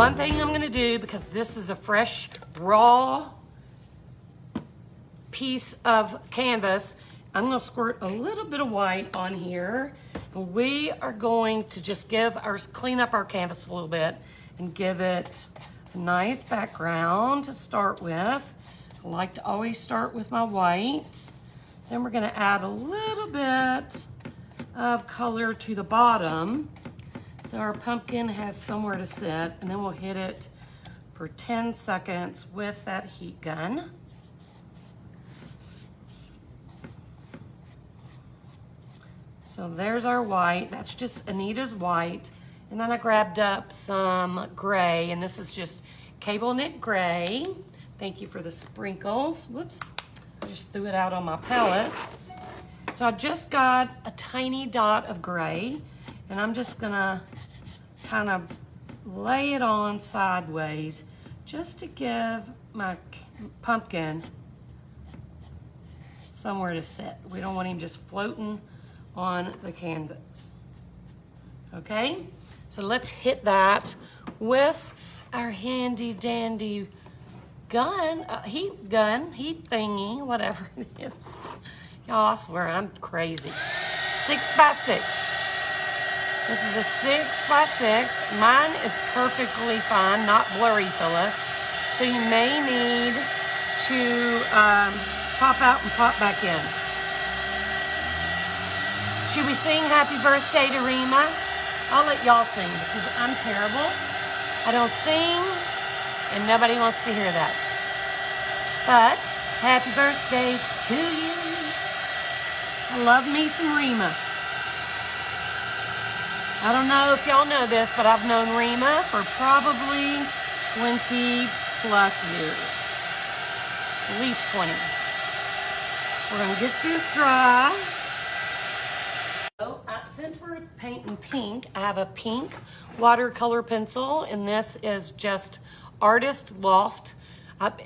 one thing I'm gonna do, because this is a fresh, raw piece of canvas, I'm gonna squirt a little bit of white on here. And we are going to just clean up our canvas a little bit and give it a nice background to start with. I like to always start with my white. Then we're gonna add a little bit of color to the bottom. So our pumpkin has somewhere to sit, and then we'll hit it for 10 seconds with that heat gun. So there's our white. That's just Anita's white. And then I grabbed up some gray, and this is just cable knit gray. Thank you for the sprinkles. Whoops, I just threw it out on my palette. So I just got a tiny dot of gray, and I'm just gonna kind of lay it on sideways just to give my pumpkin somewhere to sit. We don't want him just floating on the canvas. Okay, so let's hit that with our handy dandy gun, heat thingy, whatever it is. Y'all, I swear I'm crazy. 6 by 6. This is a 6 by 6. Mine is perfectly fine, not blurry, Phyllis. So you may need to pop out and pop back in. Should we sing happy birthday to Rima? I'll let y'all sing because I'm terrible. I don't sing and nobody wants to hear that. But happy birthday to you. I love me some Rima. I don't know if y'all know this, but I've known Rima for probably 20 plus years. At least 20. We're gonna get this dry. Since we're painting pink, I have a pink watercolor pencil, and this is just Artist Loft.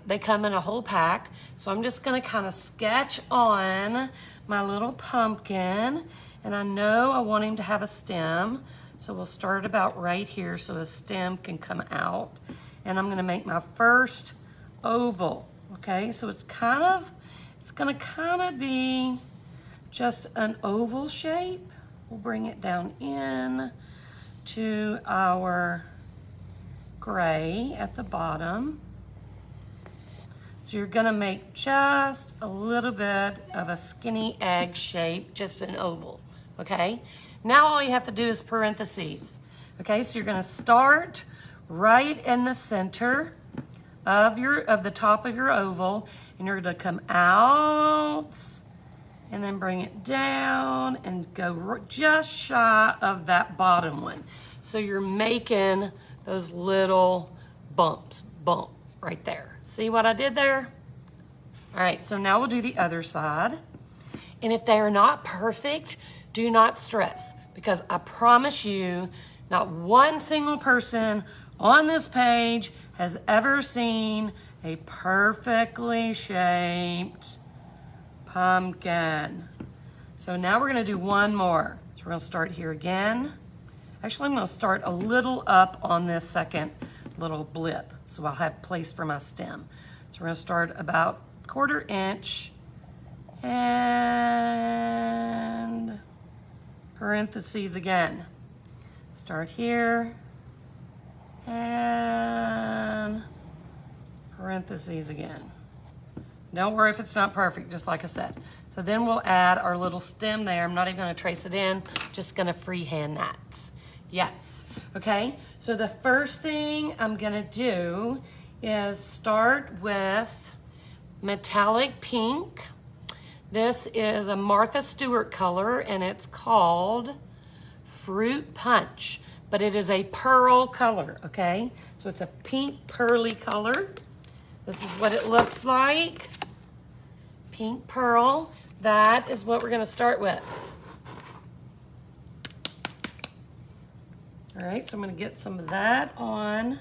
They come in a whole pack. So I'm just gonna kind of sketch on my little pumpkin, and I know I want him to have a stem. So we'll start about right here so the stem can come out. And I'm gonna make my first oval, okay? So it's gonna kind of be just an oval shape. We'll bring it down in to our gray at the bottom. So you're gonna make just a little bit of a skinny egg shape, just an oval, okay? Now all you have to do is parentheses, okay? So you're gonna start right in the center of the top of your oval, and you're gonna come out and then bring it down and go just shy of that bottom one. So you're making those little bump right there. See what I did there? All right, so now we'll do the other side. And if they are not perfect, do not stress, because I promise you, not one single person on this page has ever seen a perfectly shaped pumpkin. So now we're gonna do one more. So we're gonna start here again. Actually, I'm gonna start a little up on this second little blip, so I'll have place for my stem. So we're gonna start about 1/4 inch and parentheses again. Start here and parentheses again. Don't worry if it's not perfect, just like I said. So then we'll add our little stem there. I'm not even gonna trace it in, just gonna freehand that. Yes, okay? So the first thing I'm gonna do is start with metallic pink. This is a Martha Stewart color, and it's called Fruit Punch, but it is a pearl color, okay? So it's a pink pearly color. This is what it looks like. Pink pearl. That is what we're gonna start with. All right, so I'm gonna get some of that on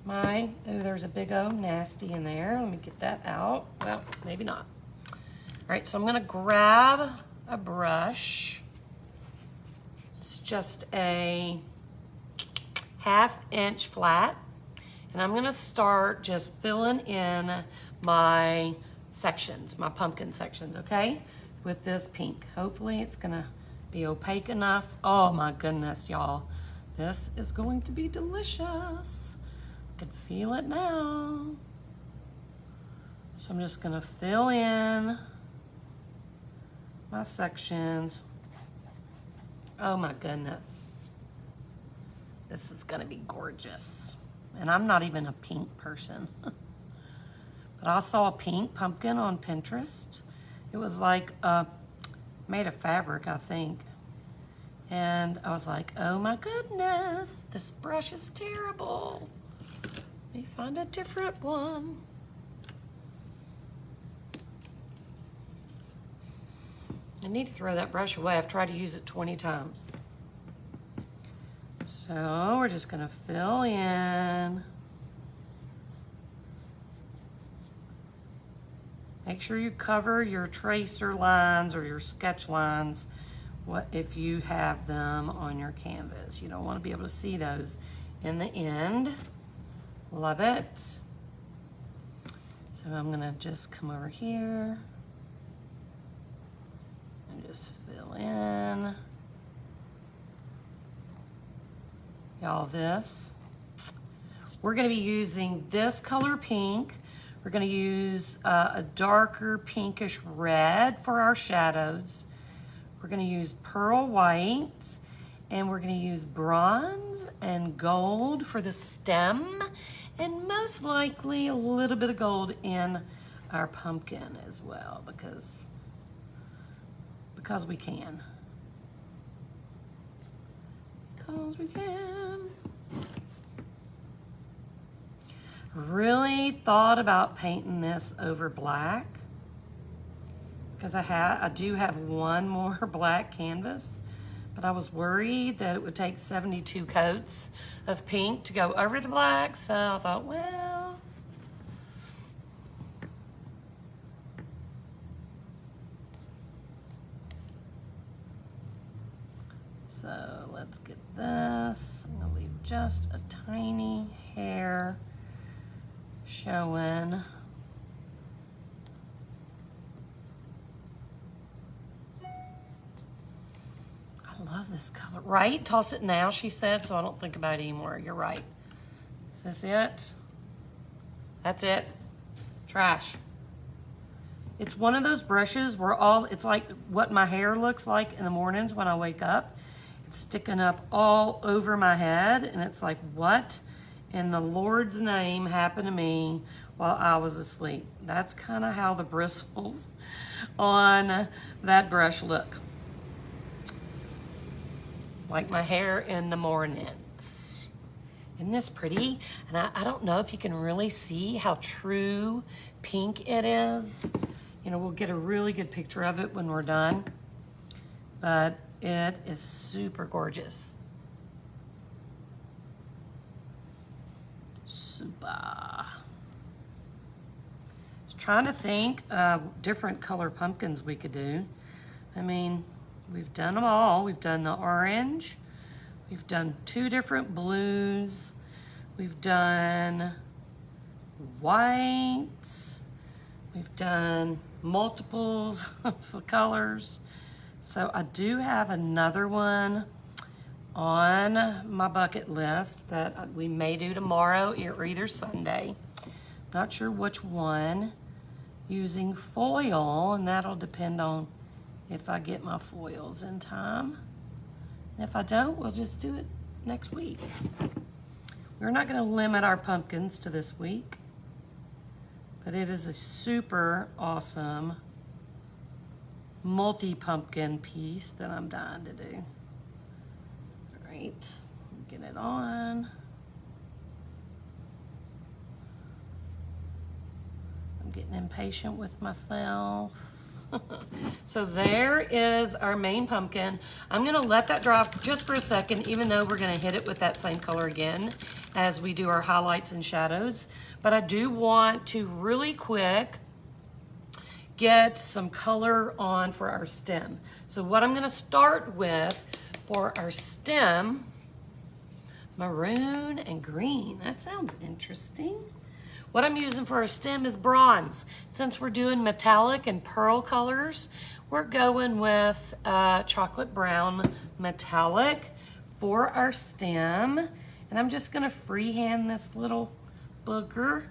my, oh, there's a big old nasty in there. Let me get that out. Well, maybe not. All right, so I'm gonna grab a brush. It's just a 1/2 inch flat. And I'm gonna start just filling in my sections, my pumpkin sections, okay? With this pink. Hopefully it's gonna be opaque enough. Oh my goodness, y'all. This is going to be delicious. I can feel it now. So I'm just gonna fill in my sections. Oh my goodness. This is gonna be gorgeous. And I'm not even a pink person. But I saw a pink pumpkin on Pinterest. It was like made of fabric, I think. And I was like, oh my goodness, this brush is terrible. Let me find a different one. I need to throw that brush away. I've tried to use it 20 times. So we're just gonna fill in. Make sure you cover your tracer lines or your sketch lines if you have them on your canvas. You don't want to be able to see those in the end. Love it. So I'm gonna just come over here and just fill in. Y'all, this. We're gonna be using this color pink. We're gonna use a darker pinkish red for our shadows. We're gonna use pearl white, and we're gonna use bronze and gold for the stem, and most likely a little bit of gold in our pumpkin as well, because we can. Because we can. Really thought about painting this over black because I do have one more black canvas, but I was worried that it would take 72 coats of pink to go over the black, so I thought, well, so let's get this. I'm gonna leave just a tiny hair showing. I love this color. Right? Toss it now, she said, so I don't think about it anymore. You're right. Is this it? That's it. Trash. It's one of those brushes where it's like what my hair looks like in the mornings when I wake up. It's sticking up all over my head, and it's like, what in the Lord's name happened to me while I was asleep? That's kind of how the bristles on that brush look. Like my hair in the mornings. Isn't this pretty? And I don't know if you can really see how true pink it is. You know, we'll get a really good picture of it when we're done. But it is super gorgeous. Super. I was trying to think different color pumpkins we could do. I mean, we've done them all. We've done the orange. We've done 2 different blues. We've done white. We've done multiples of colors. So I do have another one on my bucket list that we may do tomorrow or either Sunday. Not sure which one. Using foil, and that'll depend on if I get my foils in time. And if I don't, we'll just do it next week. We're not going to limit our pumpkins to this week, but it is a super awesome multi-pumpkin piece that I'm dying to do. All right, get it on. I'm getting impatient with myself. So there is our main pumpkin. I'm gonna let that drop just for a second, even though we're gonna hit it with that same color again as we do our highlights and shadows. But I do want to really quick get some color on for our stem. So what I'm gonna start with for our stem, maroon and green. That sounds interesting. What I'm using for a stem is bronze. Since we're doing metallic and pearl colors, we're going with chocolate brown metallic for our stem. And I'm just gonna freehand this little booger,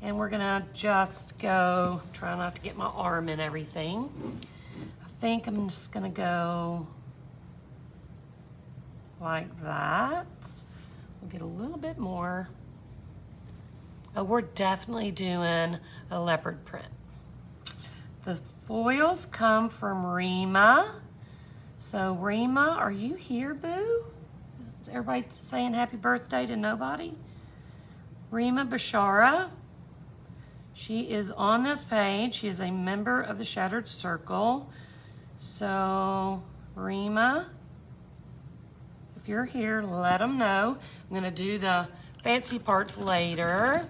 and we're gonna just go, try not to get my arm in everything. I think I'm just gonna go like that. We'll get a little bit more. Oh, we're definitely doing a leopard print. The foils come from Rima. So Rima, are you here, boo? Is everybody saying happy birthday to nobody? Rima Bashara. She is on this page. She is a member of the Shattered Circle. So Rima, if you're here, let them know. I'm gonna do the fancy parts later.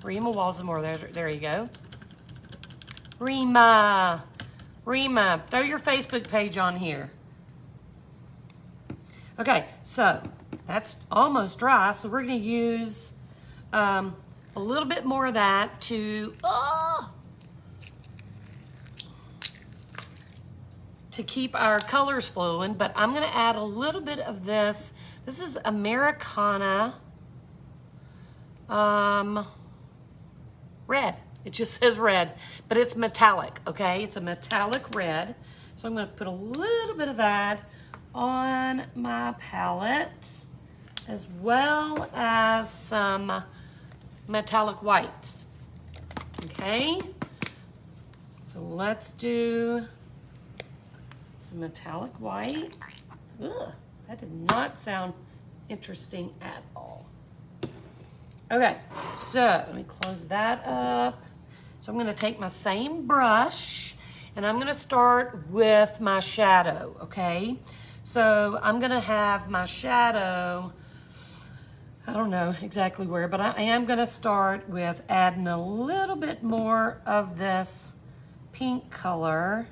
Rima Walsamore, there you go. Rima, throw your Facebook page on here. Okay, so that's almost dry, so we're gonna use a little bit more of that to keep our colors flowing, but I'm gonna add a little bit of this. This is Americana red. It just says red, but it's metallic, okay? It's a metallic red. So I'm gonna put a little bit of that on my palette, as well as some metallic whites, okay? So let's do some metallic white. Ugh, that did not sound interesting at all. Okay, so let me close that up. So I'm gonna take my same brush and I'm gonna start with my shadow, okay? So I'm gonna have my shadow, I don't know exactly where, but I am gonna start with adding a little bit more of this pink color,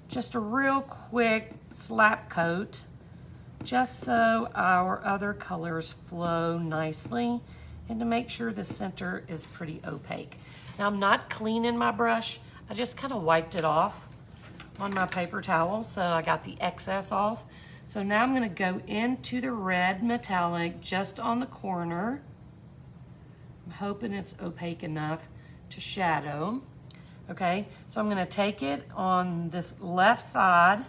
just a real quick slap coat, just so our other colors flow nicely, and to make sure the center is pretty opaque. Now I'm not cleaning my brush, I just kind of wiped it off on my paper towel, so I got the excess off. So now I'm gonna go into the red metallic just on the corner. I'm hoping it's opaque enough to shadow. Okay, so I'm gonna take it on this left side.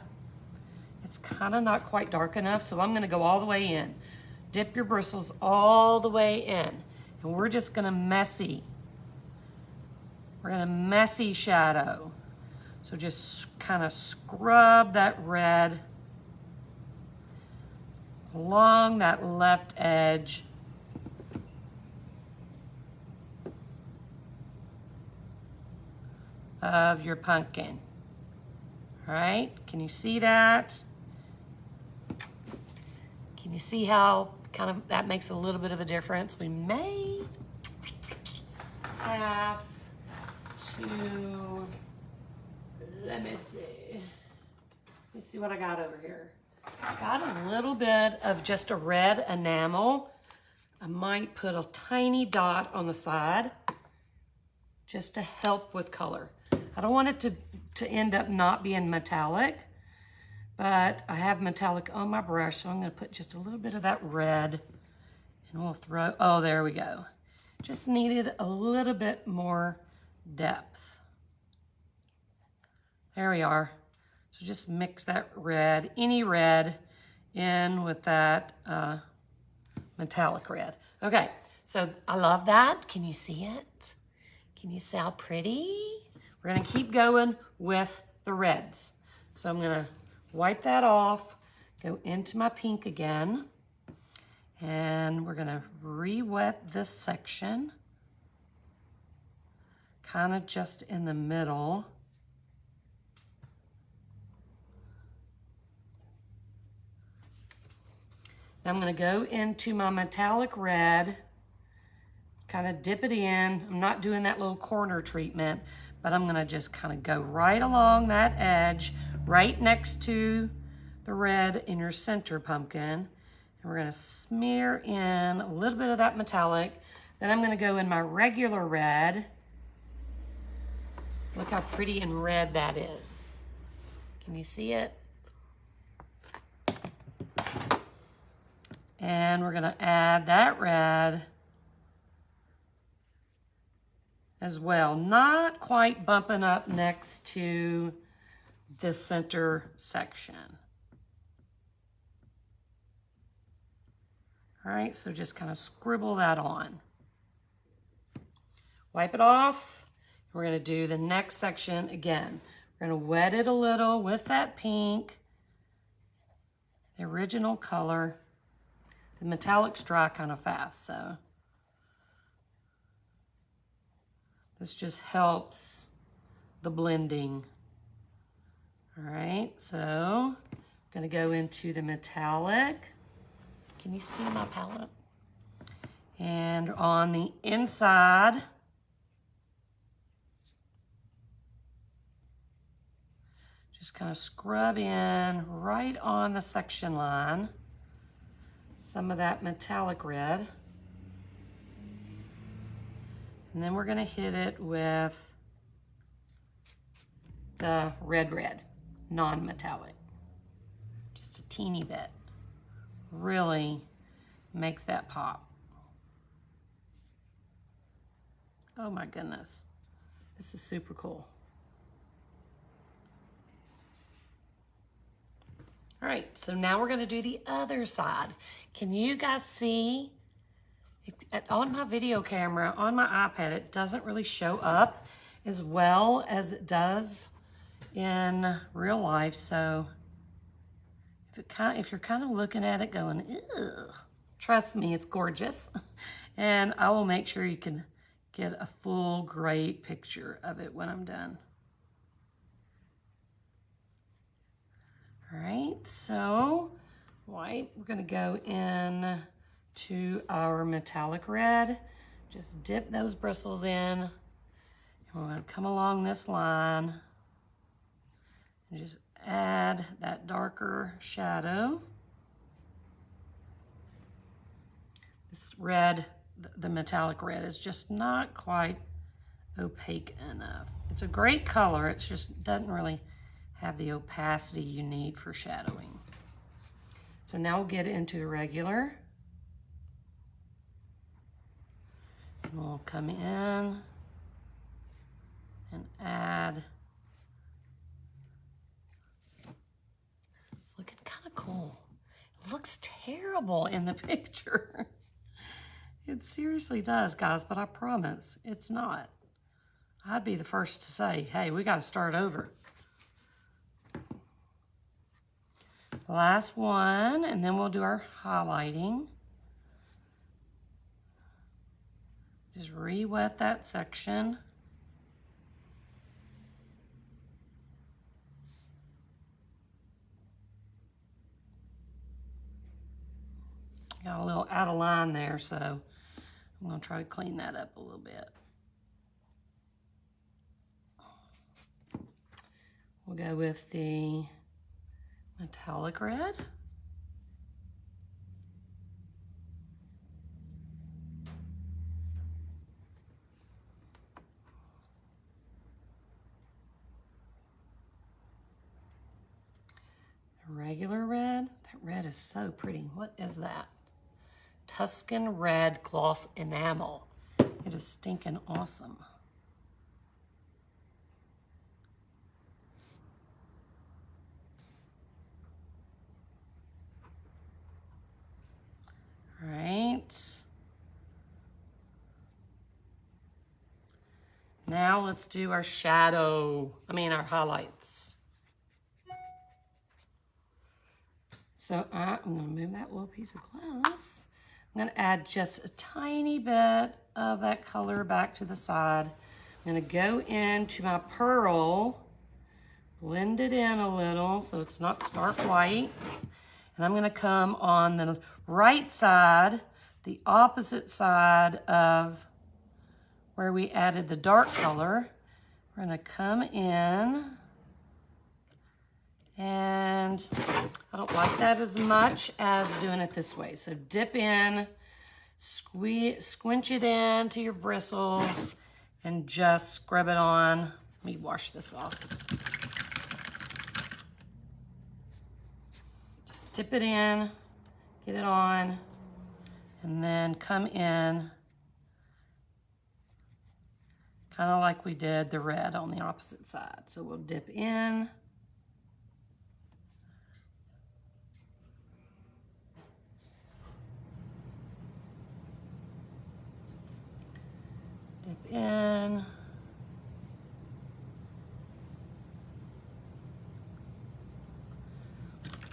It's kind of not quite dark enough, so I'm gonna go all the way in. Dip your bristles all the way in. And we're just gonna messy. We're gonna messy shadow. So just kind of scrub that red along that left edge. Of your pumpkin. All right, can you see that? Can you see how kind of that makes a little bit of a difference? We may have to, let me see what I got over here. I got a little bit of just a red enamel. I might put a tiny dot on the side just to help with color. I don't want it to end up not being metallic, but I have metallic on my brush, so I'm gonna put just a little bit of that red, and we'll throw, oh, there we go. Just needed a little bit more depth. There we are. So just mix that red, any red, in with that metallic red. Okay, so I love that. Can you see it? Can you see how pretty? We're gonna keep going with the reds. So I'm gonna wipe that off, go into my pink again, and we're gonna re-wet this section, kind of just in the middle. Now I'm gonna go into my metallic red, kind of dip it in. I'm not doing that little corner treatment, but I'm gonna just kind of go right along that edge, right next to the red in your center pumpkin. And We're gonna smear in a little bit of that metallic. Then I'm gonna go in my regular red. Look how pretty and red that is. Can you see it? And we're gonna add that red as well. Not quite bumping up next to the center section. All right, so just kind of scribble that on. Wipe it off. We're gonna do the next section again. We're gonna wet it a little with that pink, the original color. The metallics dry kind of fast, so this just helps the blending. All right, so I'm gonna go into the metallic. Can you see my palette? And on the inside, just kind of scrub in right on the section line some of that metallic red. And then we're gonna hit it with the red, non-metallic. Just a teeny bit. Really makes that pop. Oh my goodness. This is super cool. All right, so now we're gonna do the other side. Can you guys see? On my video camera, on my iPad, it doesn't really show up as well as it does in real life. So if you're kind of looking at it going, ugh, trust me, it's gorgeous. And I will make sure you can get a full, great picture of it when I'm done. All right, so white, we're gonna go in to our metallic red. Just dip those bristles in. And we're gonna come along this line and just add that darker shadow. This red, the metallic red, is just not quite opaque enough. It's a great color, it just doesn't really have the opacity you need for shadowing. So now we'll get into the regular. And we'll come in and add. It's looking kind of cool. It looks terrible in the picture. It seriously does, guys, but I promise it's not. I'd be the first to say, hey, we gotta start over. Last one, and then we'll do our highlighting. Just re-wet that section. Got a little out of line there, so I'm gonna try to clean that up a little bit. We'll go with the metallic red. Regular red. That red is so pretty. What is that? Tuscan red gloss enamel. It is stinking awesome. All right. Now let's do our our highlights. So I'm gonna move that little piece of glass. I'm gonna add just a tiny bit of that color back to the side. I'm gonna go into my pearl, blend it in a little so it's not stark white. And I'm gonna come on the right side, the opposite side of where we added the dark color. We're gonna come in and I don't like that as much as doing it this way. So dip in, squinch it into your bristles, and just scrub it on. Let me wash this off. Just dip it in, get it on, and then come in kind of like we did the red on the opposite side. So we'll dip in. Dip in.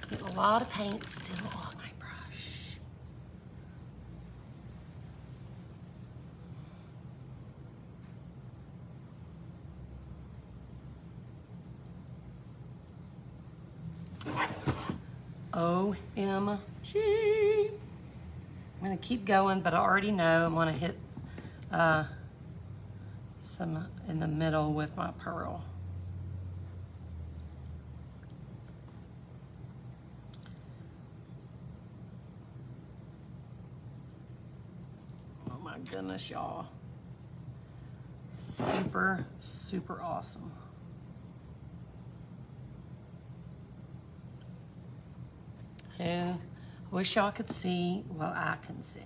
Get a lot of paint still on my brush. OMG. I'm gonna keep going, but I already know I'm gonna hit some in the middle with my pearl. Oh my goodness, y'all. Super, super awesome. And I wish y'all could see what I can see.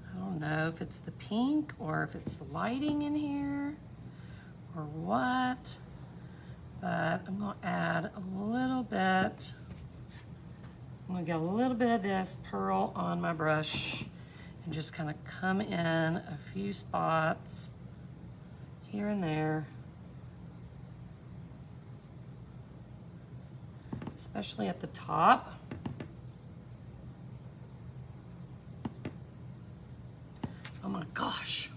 I don't know if it's the pink or if it's the lighting in here or what, but I'm gonna add a little bit. I'm gonna get a little bit of this pearl on my brush and just kind of come in a few spots here and there. Especially at the top. Oh my gosh.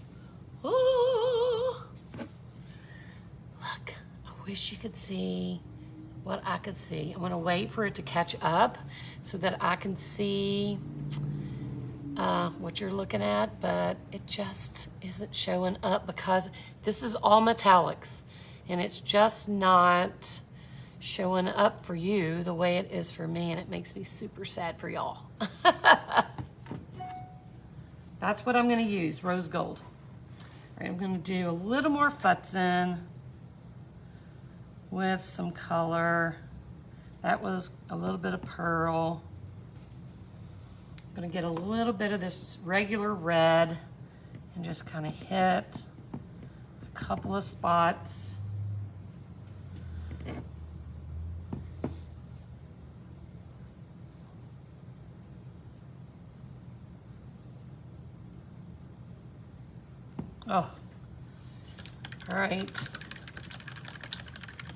Oh, look, I wish you could see what I could see. I'm gonna wait for it to catch up so that I can see what you're looking at, but it just isn't showing up because this is all metallics and it's just not showing up for you the way it is for me, and it makes me super sad for y'all. That's what I'm gonna use, rose gold. All right, I'm gonna do a little more futzing with some color. That was a little bit of pearl. I'm gonna get a little bit of this regular red and just kind of hit a couple of spots. Oh, all right.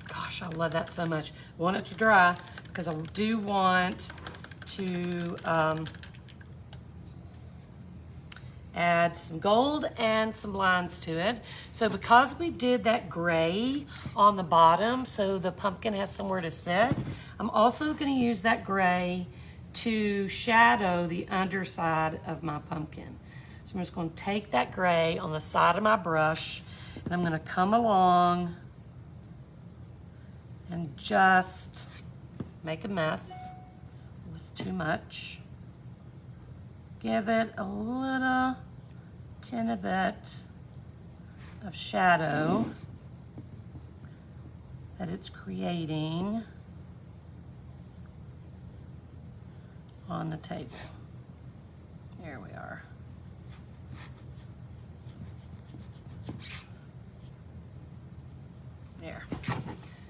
Gosh, I love that so much. I want it to dry because I do want to add some gold and some lines to it. So because we did that gray on the bottom, so the pumpkin has somewhere to sit, I'm also gonna use that gray to shadow the underside of my pumpkin. So I'm just going to take that gray on the side of my brush and I'm going to come along and just make a mess. It was too much. Give it a little teeny bit of shadow that it's creating on the table. There we are. There.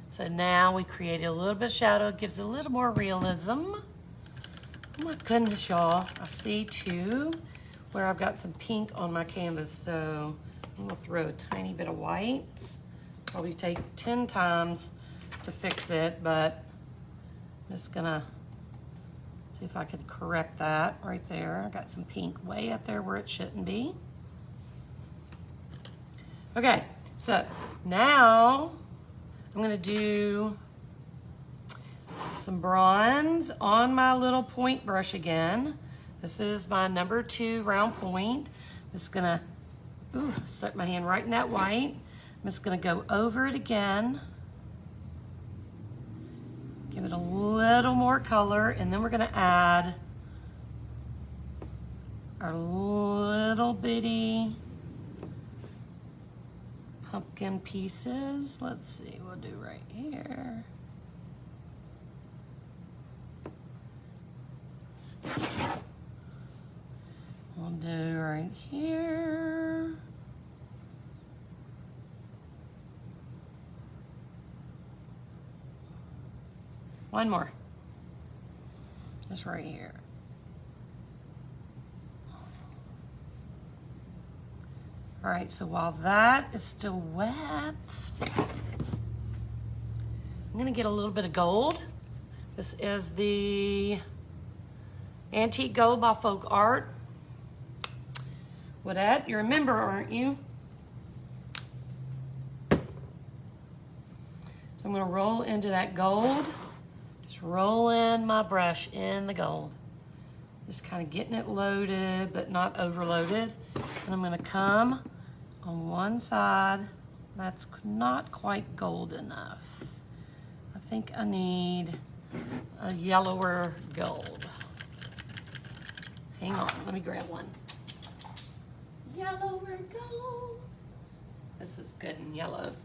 So now we created a little bit of shadow. It gives it a little more realism. Oh my goodness, y'all. I see too where I've got some pink on my canvas. So I'm gonna throw a tiny bit of white. Probably take 10 times to fix it, but I'm just gonna see if I can correct that right there. I got some pink way up there where it shouldn't be. Okay, so now I'm gonna do some bronze on my little point brush again. This is my number 2 round point. I'm just gonna, stuck my hand right in that white. I'm just gonna go over it again. Give it a little more color, and then we're gonna add our little bitty pumpkin pieces. Let's see, we'll do right here. We'll do right here. One more. Just right here. All right, so while that is still wet, I'm gonna get a little bit of gold. This is the Antique Gold by Folk Art. Woodette, you remember, aren't you? So I'm gonna roll into that gold. Just roll in my brush in the gold. Just kind of getting it loaded, but not overloaded. And I'm gonna come on one side. That's not quite gold enough. I think I need a yellower gold. Hang on, let me grab one. Yellower gold. This is good and yellow.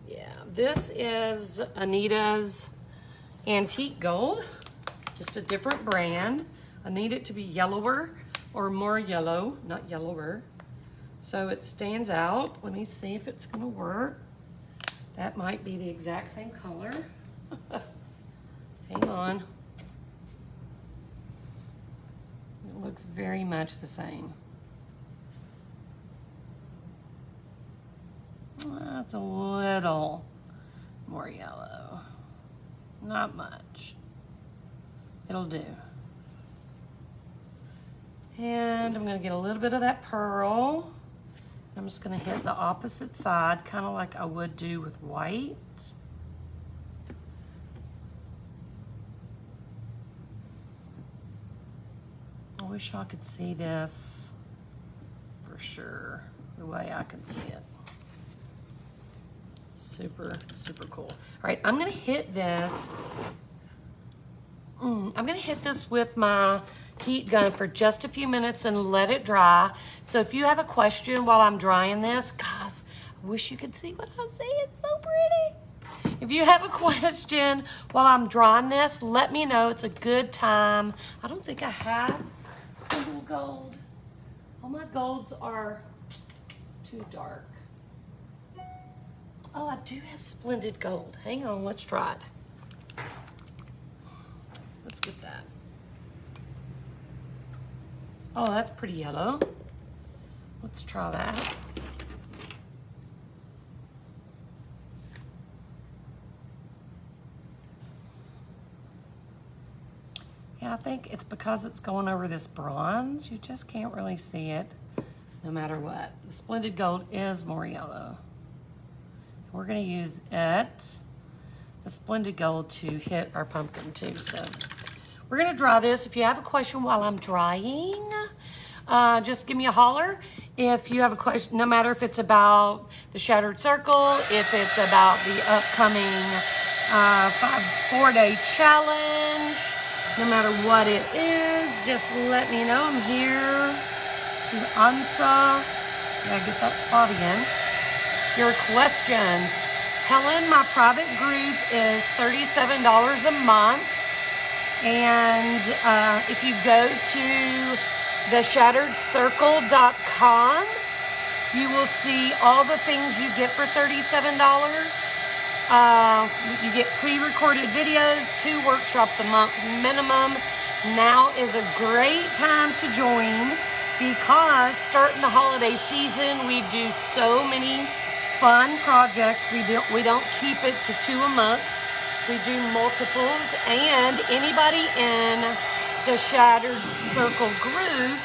Yeah, this is Anita's Antique Gold, just a different brand. I need it to be yellower or more yellow, not yellower. So it stands out. Let me see if it's gonna work. That might be the exact same color. Hang on. It looks very much the same. That's a little more yellow. Not much. It'll do. And I'm gonna get a little bit of that pearl. I'm just gonna hit the opposite side, kind of like I would do with white. I wish I could see this for sure, the way I can see it. Super, super cool. All right, I'm gonna hit this. I'm gonna hit this with my heat gun for just a few minutes and let it dry. So if you have a question while I'm drying this, guys, I wish you could see what I see. It's so pretty. If you have a question while I'm drying this, let me know. It's a good time. I don't think I have single gold. All my golds are too dark. Oh, I do have splendid gold. Hang on, let's try it. Let's get that. Oh, that's pretty yellow. Let's try that. Yeah, I think it's because it's going over this bronze. You just can't really see it no matter what. The splendid gold is more yellow. We're gonna use it, the splendid gold, to hit our pumpkin too. So we're gonna dry this. If you have a question while I'm drying, just give me a holler. If you have a question, no matter if it's about the Shattered Circle, if it's about the upcoming 4-day challenge, no matter what it is, just let me know. I'm here to answer. Gotta get that spot again. Your questions. Helen, my private group is $37 a month. And if you go to theshatteredcircle.com, you will see all the things you get for $37. You get pre-recorded videos, 2 workshops a month minimum. Now is a great time to join because starting the holiday season, we do so many fun projects. We don't keep it to 2 a month. We do multiples, and anybody in the Shattered Circle group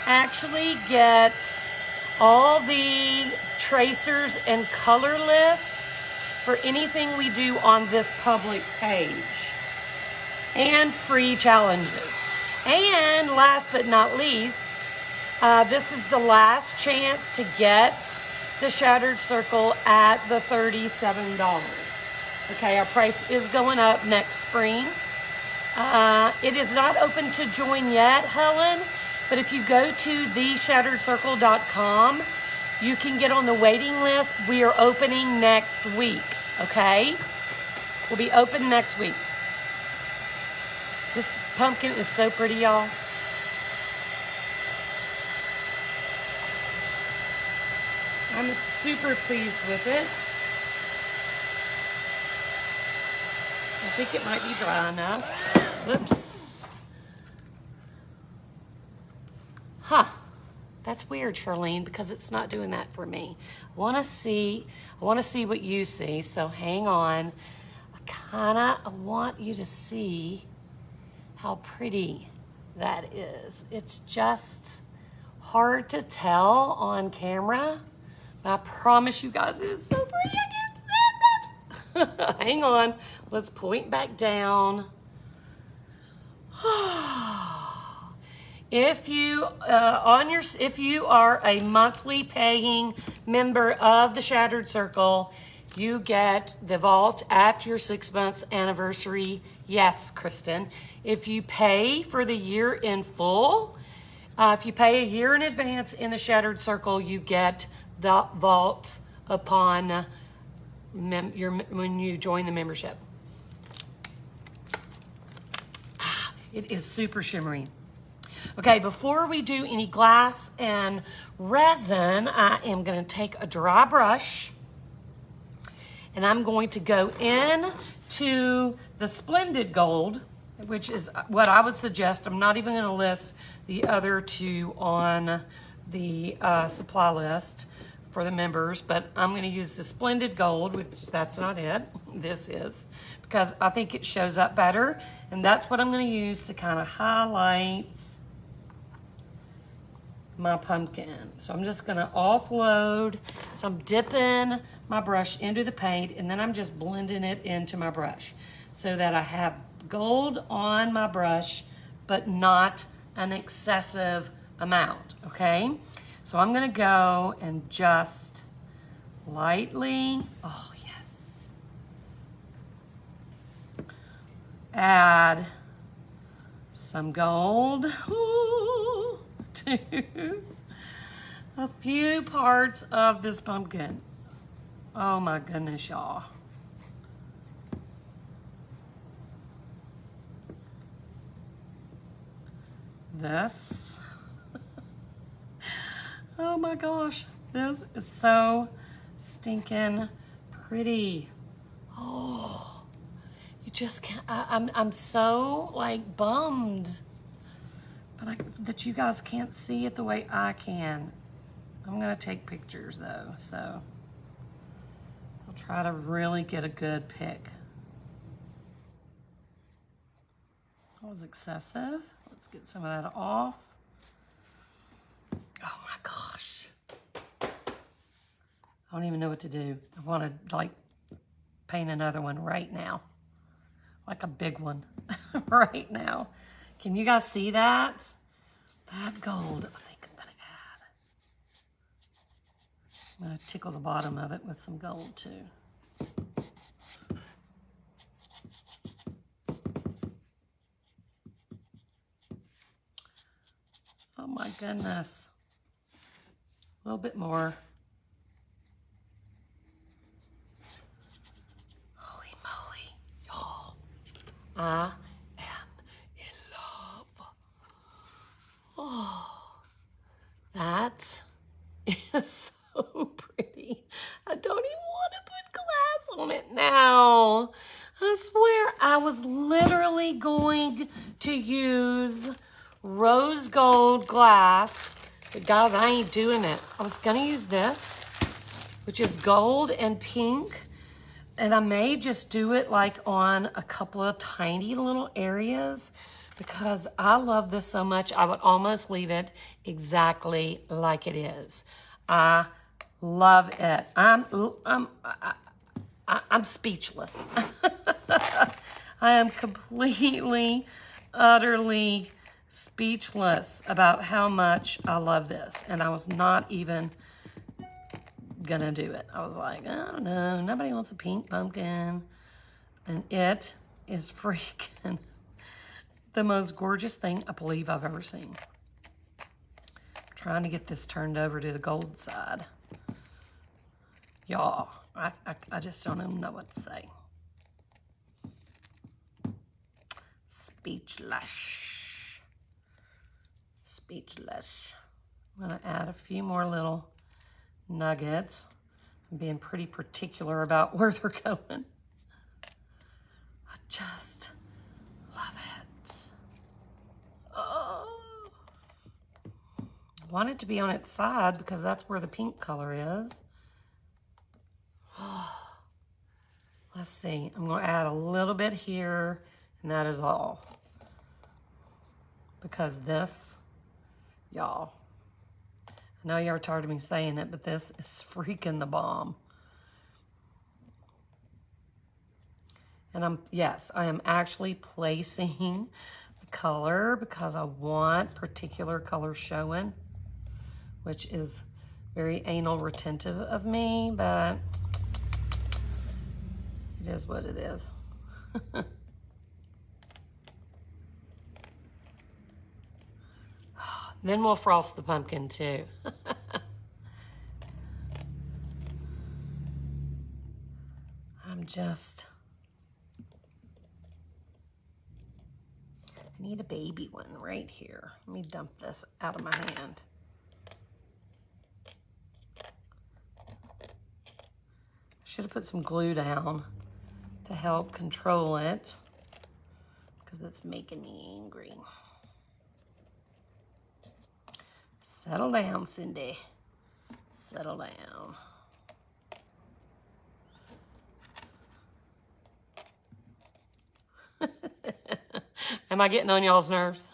actually gets all the tracers and color lists for anything we do on this public page, and free challenges. And last but not least, this is the last chance to get the Shattered Circle at the $37. Okay, our price is going up next spring. It is not open to join yet, Helen, but if you go to theshatteredcircle.com, you can get on the waiting list. We are opening next week, okay? We'll be open next week. This pumpkin is so pretty, y'all. I'm super pleased with it. I think it might be dry enough. Whoops. Huh. That's weird, Charlene, because it's not doing that for me. I want to see what you see, so hang on. I want you to see how pretty that is. It's just hard to tell on camera, but I promise you guys it is so pretty. I can't stand it. Hang on. Let's point back down. If you are a monthly paying member of the Shattered Circle, you get the vault at your 6 months anniversary. Yes, Kristen. If you pay for the year in full, if you pay a year in advance in the Shattered Circle, you get the vault upon when you join the membership. It is super shimmery. Okay, before we do any glass and resin, I am going to take a dry brush and I'm going to go in to the Splendid Gold, which is what I would suggest. I'm not even going to list the other two on the supply list for the members, but I'm going to use the Splendid Gold, which that's not it. This is, because I think it shows up better, and that's what I'm going to use to kind of highlight my pumpkin. So I'm just going to offload. So I'm dipping my brush into the paint, and then I'm just blending it into my brush so that I have gold on my brush, but not an excessive amount, okay? So I'm gonna go and just lightly, oh yes, add some gold to a few parts of this pumpkin. Oh my goodness, y'all. This. Oh my gosh, this is so stinking pretty. Oh, you just can't, I'm so like bummed, but that you guys can't see it the way I can. I'm gonna take pictures though, so I'll try to really get a good pic. That was excessive. Let's get some of that off. Oh my gosh. I don't even know what to do. I want to like paint another one right now. Like a big one right now. Can you guys see that? That gold, I think I'm gonna add. I'm gonna tickle the bottom of it with some gold too. Oh my goodness. A little bit more. Holy moly, y'all. I am in love. Oh, that is so pretty. I don't even want to put glass on it now. I swear I was literally going to use rose gold glass. But guys, I ain't doing it. I was gonna use this, which is gold and pink. And I may just do it like on a couple of tiny little areas because I love this so much. I would almost leave it exactly like it is. I love it. I'm speechless. I am completely, utterly speechless about how much I love this. And I was not even gonna do it. I was like, I don't know, nobody wants a pink pumpkin. And it is freaking the most gorgeous thing I believe I've ever seen. I'm trying to get this turned over to the gold side. Y'all, I just don't even know what to say. Speechless. Speechless. I'm gonna add a few more little nuggets. I'm being pretty particular about where they're going. I just love it. Oh. I want it to be on its side because that's where the pink color is. Oh. Let's see, I'm gonna add a little bit here, and that is all. Because this, y'all, I know you're tired of me saying it, but this is freaking the bomb. And yes, I am actually placing the color because I want particular color showing, which is very anal retentive of me, but it is what it is. Then we'll frost the pumpkin too. I need a baby one right here. Let me dump this out of my hand. I should have put some glue down to help control it because it's making me angry. Settle down, Cindy. Settle down. Am I getting on y'all's nerves?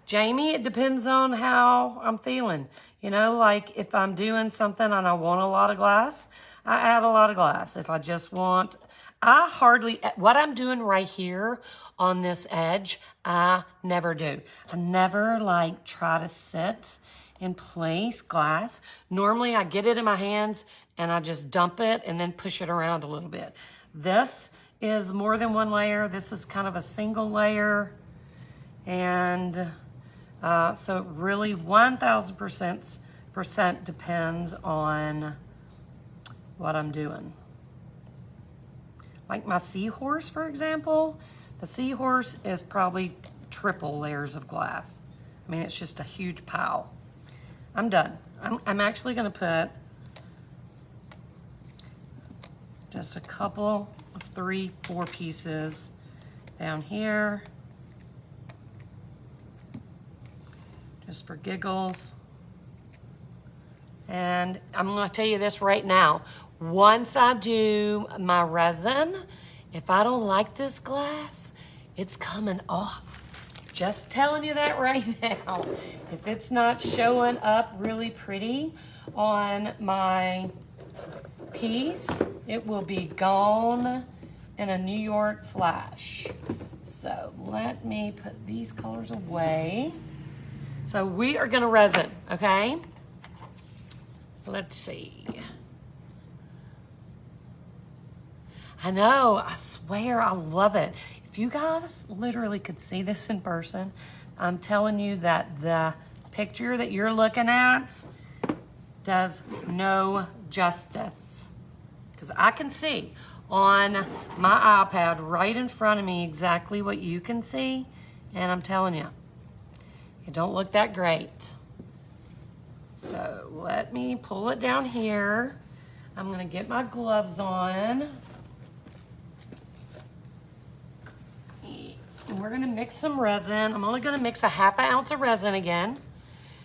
Jamie, it depends on how I'm feeling. You know, like if I'm doing something and I want a lot of glass, I add a lot of glass. If I just want, what I'm doing right here on this edge, I never do. I never like try to sit in place glass. Normally I get it in my hands and I just dump it and then push it around a little bit. This is more than one layer. This is kind of a single layer. And so it really 1000% depends on what I'm doing. Like my seahorse, for example, the seahorse is probably triple layers of glass. I mean, it's just a huge pile. I'm done. I'm actually gonna put just a couple of 3, 4 pieces down here. Just for giggles. And I'm gonna tell you this right now. Once I do my resin, if I don't like this glass, it's coming off. Just telling you that right now. If it's not showing up really pretty on my piece, it will be gone in a New York flash. So let me put these colors away. So we are gonna resin, okay? Let's see. I know, I swear, I love it. If you guys literally could see this in person, I'm telling you that the picture that you're looking at does no justice. Because I can see on my iPad right in front of me exactly what you can see, and I'm telling you, it don't look that great. So let me pull it down here. I'm gonna get my gloves on. And we're gonna mix some resin. I'm only gonna mix a 1/2 ounce of resin again.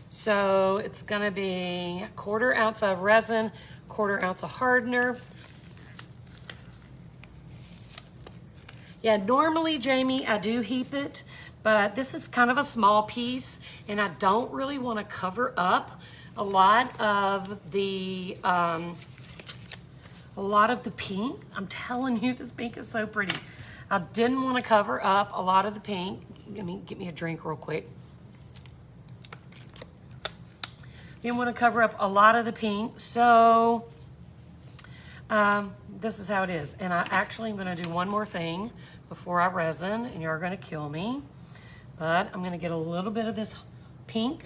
So it's gonna be 1/4 ounce of resin, 1/4 ounce of hardener. Yeah, normally, Jamie, I do heap it, but this is kind of a small piece and I don't really wanna cover up a lot of the pink. I'm telling you, this pink is so pretty. I didn't want to cover up a lot of the pink. Get me a drink real quick. Didn't want to cover up a lot of the pink, so this is how it is. And I actually am gonna do one more thing before I resin, and you're gonna kill me. But I'm gonna get a little bit of this pink,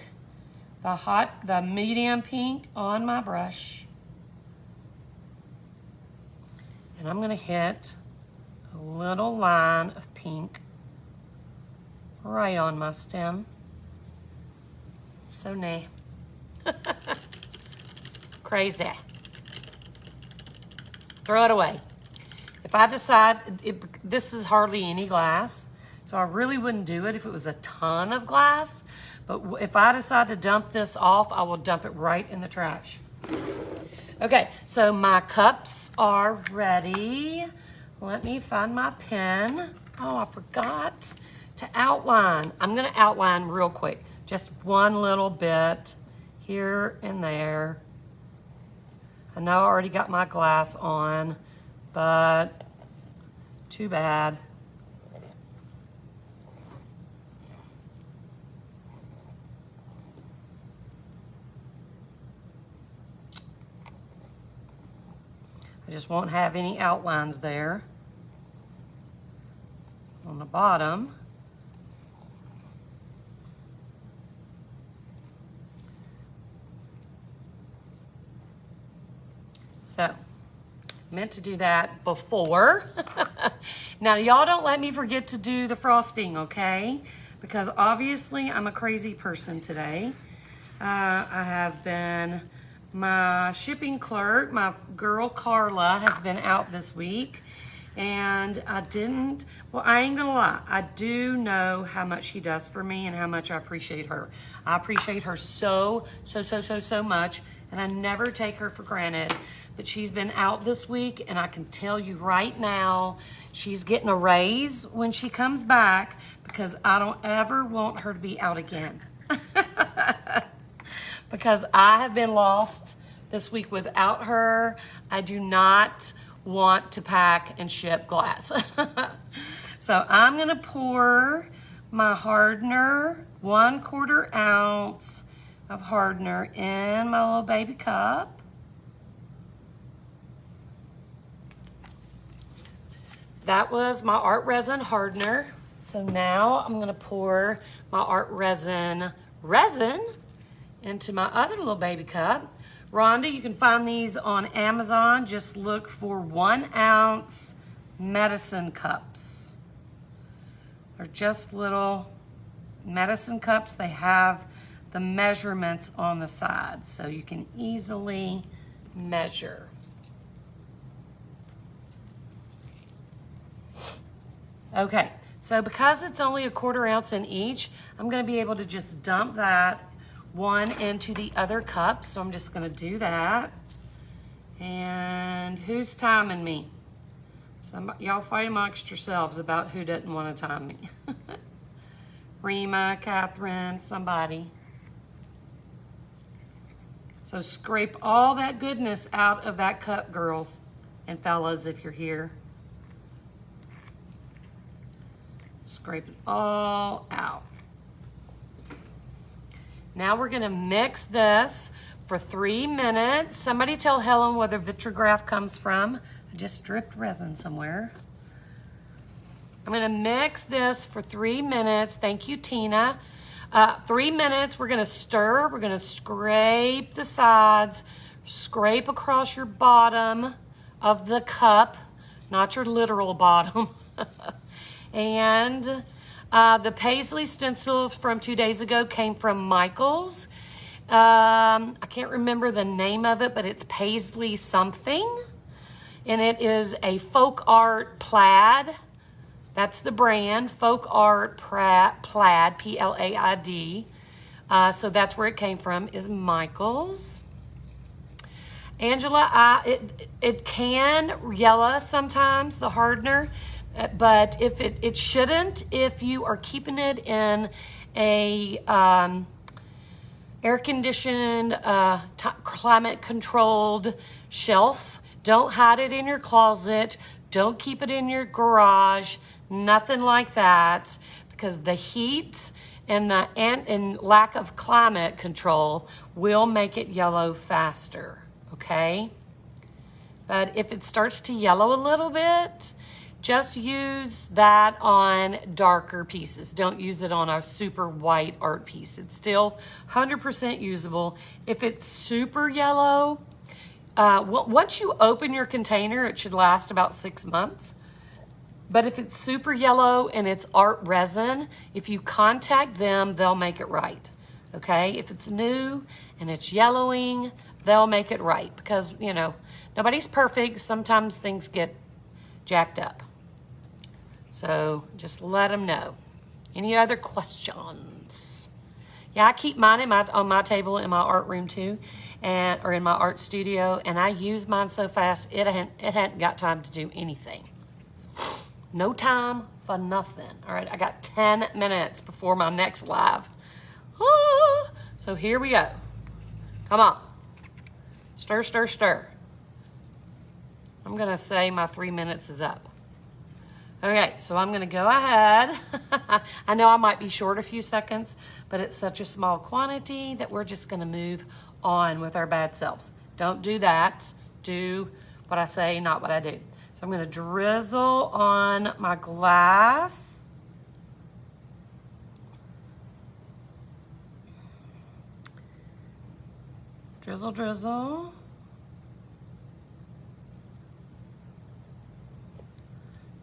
the medium pink on my brush. And I'm gonna hit a little line of pink right on my stem. So neat. Crazy. Throw it away. If I decide, this is hardly any glass, so I really wouldn't do it if it was a ton of glass, but if I decide to dump this off, I will dump it right in the trash. Okay, so my cups are ready. Let me find my pen. Oh, I forgot to outline. I'm gonna outline real quick, just one little bit here and there. I know I already got my glass on, but too bad. I just won't have any outlines there on the bottom. So, meant to do that before. Now, y'all don't let me forget to do the frosting, okay? Because obviously I'm a crazy person today. I have been, my shipping clerk, my girl Carla, has been out this week. And I ain't gonna lie, I do know how much she does for me and how much I appreciate her. I appreciate her so much, and I never take her for granted. But she's been out this week, and I can tell you right now, she's getting a raise when she comes back, because I don't ever want her to be out again. Because I have been lost this week without her. I do not want to pack and ship glass. So I'm gonna pour my hardener, 1/4 ounce of hardener in my little baby cup. That was my art resin hardener. So now I'm gonna pour my art resin into my other little baby cup. Rhonda, you can find these on Amazon. Just look for 1 ounce medicine cups. They're just little medicine cups. They have the measurements on the side, so you can easily measure. Okay, so because it's only 1/4 ounce in each, I'm gonna be able to just dump that one into the other cup. So I'm just gonna do that. And who's timing me? Y'all fight amongst yourselves about who doesn't wanna time me. Rima, Catherine, somebody. So scrape all that goodness out of that cup, girls and fellas, if you're here. Scrape it all out. Now we're gonna mix this for 3 minutes. Somebody tell Helen where the vitrograph comes from. I just dripped resin somewhere. I'm gonna mix this for 3 minutes. Thank you, Tina. 3 minutes, we're gonna stir, we're gonna scrape the sides, scrape across your bottom of the cup, not your literal bottom. And the paisley stencil from 2 days ago came from Michael's. I can't remember the name of it, but it's paisley something. And it is a folk art plaid. That's the brand, folk art plaid, P-L-A-I-D. So that's where it came from, is Michael's. Angela, it can yellow sometimes, the hardener. But if it shouldn't, if you are keeping it in a air-conditioned, climate-controlled shelf, don't hide it in your closet, don't keep it in your garage, nothing like that, because the heat and lack of climate control will make it yellow faster, okay? But if it starts to yellow a little bit, just use that on darker pieces. Don't use it on a super white art piece. It's still 100% usable. If it's super yellow, once you open your container, it should last about 6 months. But if it's super yellow and it's art resin, if you contact them, they'll make it right, okay? If it's new and it's yellowing, they'll make it right because, you know, nobody's perfect. Sometimes things get jacked up. So just let them know. Any other questions? Yeah, I keep mine on my table in my art room too, or in my art studio, and I use mine so fast it hadn't got time to do anything. No time for nothing. All right, I got 10 minutes before my next live. So here we go. Come on. Stir, stir, stir. I'm gonna say my 3 minutes is up. Okay, so I'm gonna go ahead. I know I might be short a few seconds, but it's such a small quantity that we're just gonna move on with our bad selves. Don't do that. Do what I say, not what I do. So I'm gonna drizzle on my glass. Drizzle, drizzle.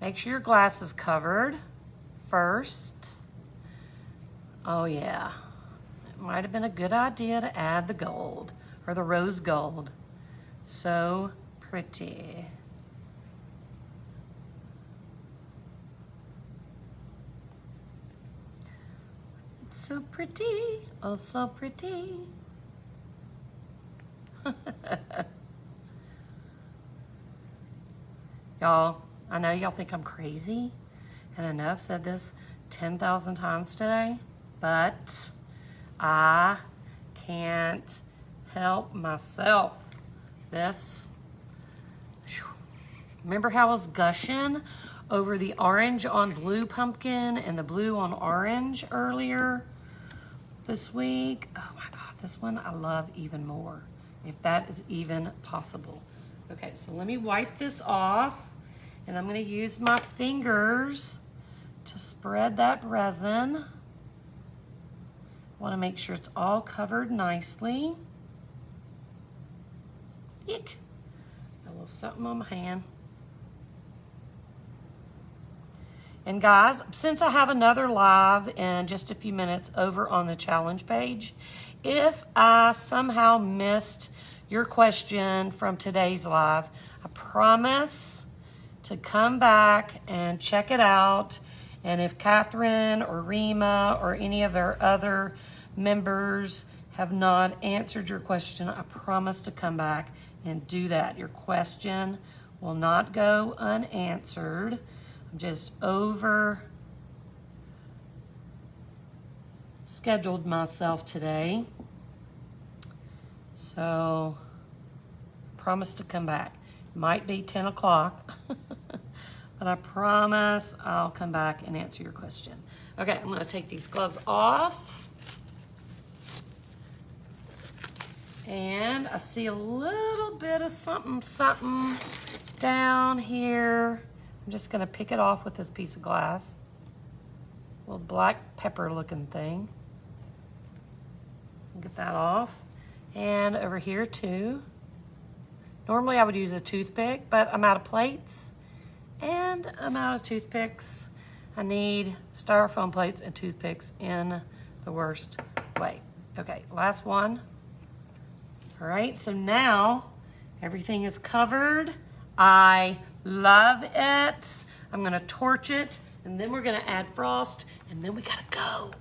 Make sure your glass is covered first. Oh yeah, it might have been a good idea to add the gold or the rose gold. So pretty. It's so pretty, oh so pretty. Y'all, I know y'all think I'm crazy, and I know I've said this 10,000 times today, but I can't help myself. Remember how I was gushing over the orange on blue pumpkin and the blue on orange earlier this week? Oh my God, this one I love even more, if that is even possible. Okay, so let me wipe this off, and I'm gonna use my fingers to spread that resin. Wanna make sure it's all covered nicely. Eek, got a little something on my hand. And guys, since I have another live in just a few minutes over on the challenge page, if I somehow missed your question from today's live, I promise to come back and check it out. And if Catherine or Rima or any of our other members have not answered your question, I promise to come back and do that. Your question will not go unanswered. I'm just over scheduled myself today. So I promise to come back. It might be 10 o'clock, but I promise I'll come back and answer your question. Okay, I'm gonna take these gloves off. And I see a little bit of something down here. I'm just gonna pick it off with this piece of glass. A little black pepper looking thing. Get that off. And over here too. Normally I would use a toothpick, but I'm out of plates and I'm out of toothpicks. I need styrofoam plates and toothpicks in the worst way. Okay, last one. All right, so now everything is covered. I love it. I'm gonna torch it, and then we're gonna add frost, and then we gotta go.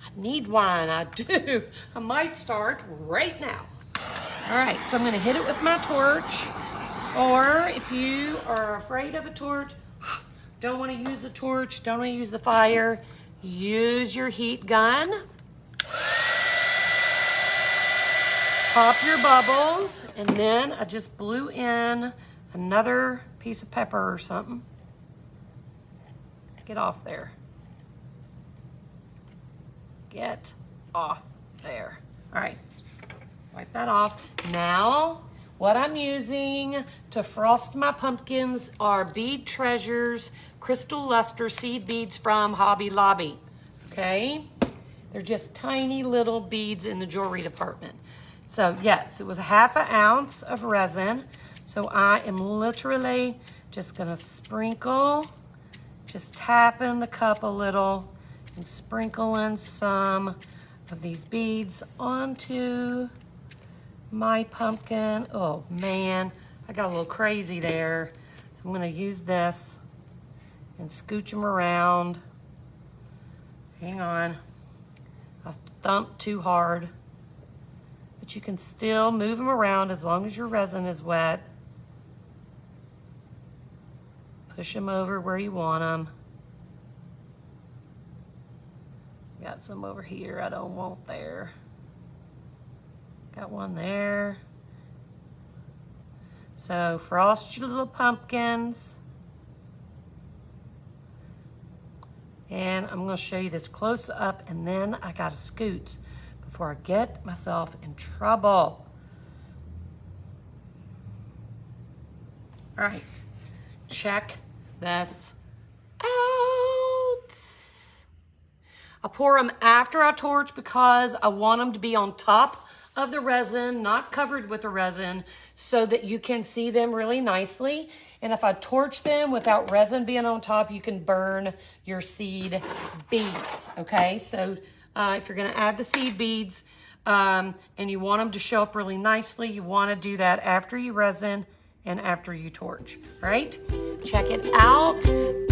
I need wine, I do. I might start right now. All right, so I'm gonna hit it with my torch, or if you are afraid of a torch, don't wanna use the torch, don't wanna use the fire, use your heat gun. Pop your bubbles, and then I just blew in another piece of pepper or something. Get off there. Get off there. All right, wipe that off. Now What I'm using to frost my pumpkins are Bead Treasures Crystal Luster seed beads from Hobby Lobby, okay? They're just tiny little beads in the jewelry department. So yes, it was 1/2 ounce of resin. So I am literally just gonna sprinkle, just tapping the cup a little and sprinkling some of these beads onto my pumpkin. Oh man, I got a little crazy there. So I'm gonna use this and scooch them around. Hang on, I thumped too hard. But you can still move them around as long as your resin is wet. Push them over where you want them. Got some over here I don't want there. Got one there. So frost your little pumpkins. And I'm gonna show you this close up, and then I gotta scoot before I get myself in trouble. All right, check this out. I pour them after I torch because I want them to be on top of the resin, not covered with the resin, so that you can see them really nicely. And if I torch them without resin being on top, you can burn your seed beads, okay? So if you're gonna add the seed beads and you want them to show up really nicely, you wanna do that after you resin and after you torch, all right? Check it out.